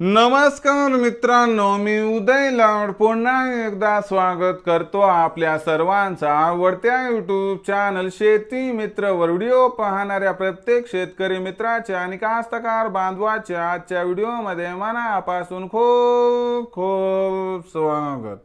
नमस्कार मित्रांनो, मी उदय लाड पुन्हा एकदा स्वागत करतो आपल्या सर्वांचा आवडत्या यूट्यूब चॅनल शेती मित्र वर व्हिडिओ पाहणाऱ्या प्रत्येक शेतकरी मित्राच्या आणि कास्तकार बांधवाच्या आजच्या व्हिडिओमध्ये मनापासून खूप खूप स्वागत।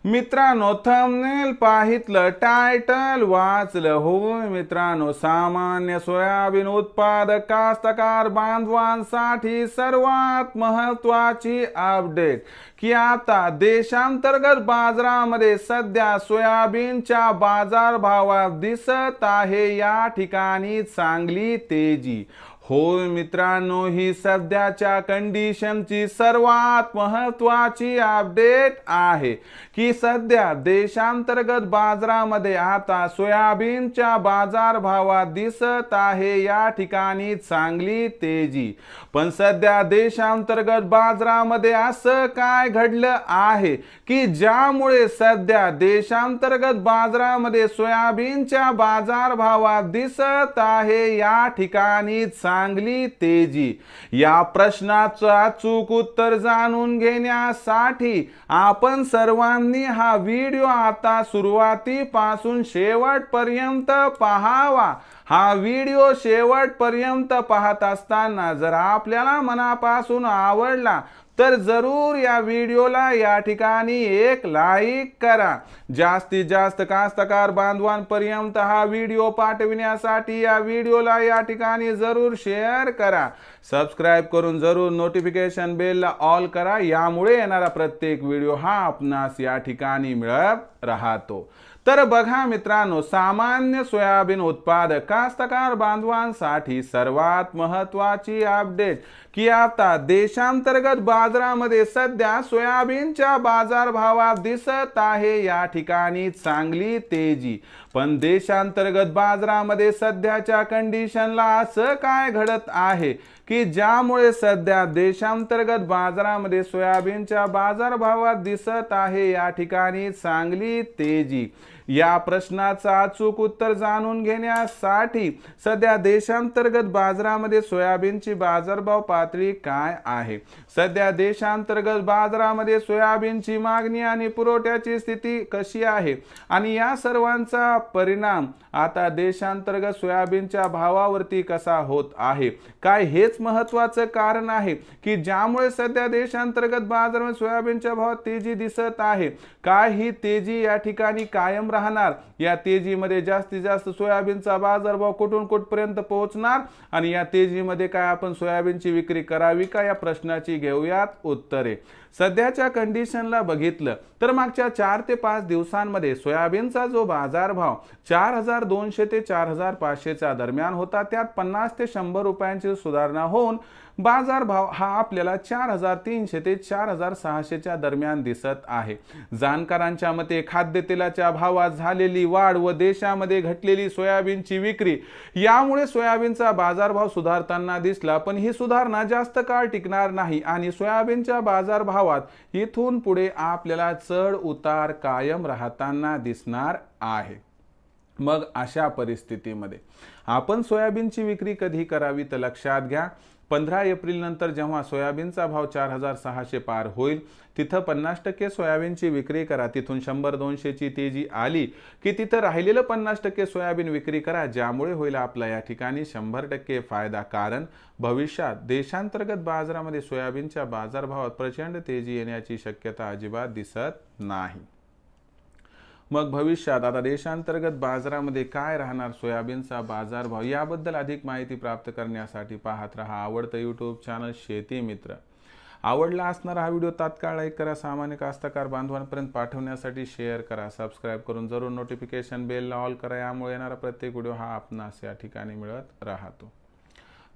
मित्रांनो, थंबनेल पाहितलं, टायटल वाचलं, होय मित्रांनो, सामान्य सोयाबीन उत्पादक कास्तकार बांधवांसाठी सर्वात महत्त्वाची अपडेट की आता देशांतर्गत बाजारामध्ये सध्या सोयाबीनच्या बाजारभावात दिसत आहे या ठिकाणी चांगली तेजी। होय मित्रांनो, ही सध्याच्या कंडिशनची सर्वात महत्त्वाची अपडेट आहे की सध्या देशांतर्गत बाजारामध्ये आता सोयाबीनच्या बाजारभावात दिसत आहे या ठिकाणी चांगली तेजी। पण सध्या देशांतर्गत बाजारामध्ये असं काय घडलं आहे की ज्यामुळे सध्या देशांतर्गत बाजारामध्ये सोयाबीनच्या बाजारभावात दिसत आहे या ठिकाणी चांगली तेजी। या प्रश्नाचं अचूक उत्तर जाणून घेण्यासाठी आपण सर्वांनी हा व्हिडिओ आता सुरुवातीपासून शेवटपर्यंत पाहावा। हा व्हिडिओ शेवटपर्यंत पाहत असताना जर आपल्याला मनापासून आवडला तर जरूर या व्हिडिओला या ठिकाणी एक लाईक करा। जास्तीत जास्त कास्तकार बांधवांपर्यंत हा व्हिडिओ पाठविण्यासाठी या व्हिडिओला या ठिकाणी जरूर शेअर करा। सबस्क्राइब करून जरूर नोटिफिकेशन बेलला ऑल करा, यामुळे येणारा प्रत्येक व्हिडिओ हा आपणास या ठिकाणी मिळत राहतो। तर बघा मित्रांनो, सामान्य सोयाबीन उत्पादक कास्तकार बांधवांसाठी सर्वात महत्त्वाची अपडेट की आता देशांतर्गत बाजारामध्ये सध्या सोयाबीनच्या बाजारभावात दिसत आहे या ठिकाणी चांगली तेजी। पण देशांतर्गत बाजारामध्ये सध्याच्या कंडिशनला असं काय घडत आहे की ज्यामुळे सध्या देशांतर्गत बाजारामध्ये सोयाबीनच्या बाजारभावात दिसत आहे या ठिकाणी चांगली तेजी। या प्रश्नाचं अचूक उत्तर जाणून घेण्यासाठी सध्या देशांतर्गत बाजारामध्ये सोयाबीनची बाजारभाव पातळी काय आहे, सध्या देशांतर्गत बाजारामध्ये सोयाबीनची मागणी आणि पुरवठ्याची स्थिती कशी आहे आणि या सर्वांचा परिणाम आता देशांतर्गत सोयाबीनच्या भावावरती कसा होत आहे, काय हेच महत्त्वाचं कारण आहे की ज्यामुळे सध्या देशांतर्गत बाजारामध्ये सोयाबीनच्या भावात तेजी दिसत आहे। काय ही तेजी या ठिकाणी कायम राहणार, या तेजीमध्ये जास्तीत जास्त सोयाबीनचा बाजारभाव कुठून कुठपर्यंत पोहोचणार आणि या तेजीमध्ये काय आपण सोयाबीनची विक्री करावी का, या प्रश्नाची घेऊयात उत्तरे। सध्याच्या कंडिशनला बघितलं तर मागच्या 4 ते 5 दिवसांमध्ये सोयाबीनचा जो बाजारभाव 4200 ते 4500 च्या दरम्यान होता, त्यात 50 ते 100 रुपयांची सुधारणा होऊन बाजारभाव हा आपल्याला 4300 ते 4600 च्या दरम्यान दिसत आहे। जाणकारांच्या मते खाद्यतेलाच्या भावात झालेली वाढ व देशामध्ये घटलेली सोयाबीनची विक्री यामुळे सोयाबीनचा बाजारभाव सुधारताना दिसला, पण ही सुधारणा जास्त काळ टिकणार नाही आणि सोयाबीनच्या बाजारभावात इथून पुढे आपल्याला चढ उतार कायम राहताना दिसणार आहे। मग अशा परिस्थितीमध्ये आपण सोयाबीनची विक्री कधी करावी तर लक्षात घ्या, 15 एप्रिल नंतर जेव्हा सोयाबीनचा भाव 4600 पार होईल तिथं 50% सोयाबीनची विक्री करा। तिथून 100-200 ची तेजी आली की तिथं राहिलेलं 50% सोयाबीन विक्री करा, ज्यामुळे होईल आपला या ठिकाणी 100% फायदा। कारण भविष्यात देशांतर्गत बाजारामध्ये सोयाबीनच्या बाजारभावात प्रचंड तेजी येण्याची शक्यता अजिबात दिसत नाही। मग भविष्यात आता देशांतर्गत बाजारामध्ये काय राहणार सोयाबीनचा बाजारभाव, याबद्दल अधिक माहिती प्राप्त करण्यासाठी पाहत रहा आवडतं यूट्यूब चॅनल शेती मित्र। आवडला असणारा हा व्हिडिओ तात्काळ लाईक करा, सामान्य कास्तकार बांधवांपर्यंत पाठवण्यासाठी शेअर करा, सबस्क्राइब करून जरूर नोटिफिकेशन बेलला ऑल करा, यामुळे येणारा प्रत्येक व्हिडिओ हा आपणास या ठिकाणी मिळत राहतो।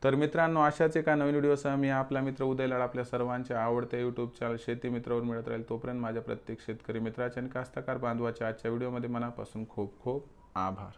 तर मित्रांनो, अशाच एका नवीन व्हिडिओसह मी आपला मित्र उदय लाड आपल्या सर्वांच्या आवडत्या यूट्यूब चॅनल शेती मित्रावर मिळत राहील। तोपर्यंत माझ्या प्रत्येक शेतकरी मित्राच्या आणि कास्तकार बांधवाच्या आजच्या व्हिडिओमध्ये मनापासून खूप खूप आभार।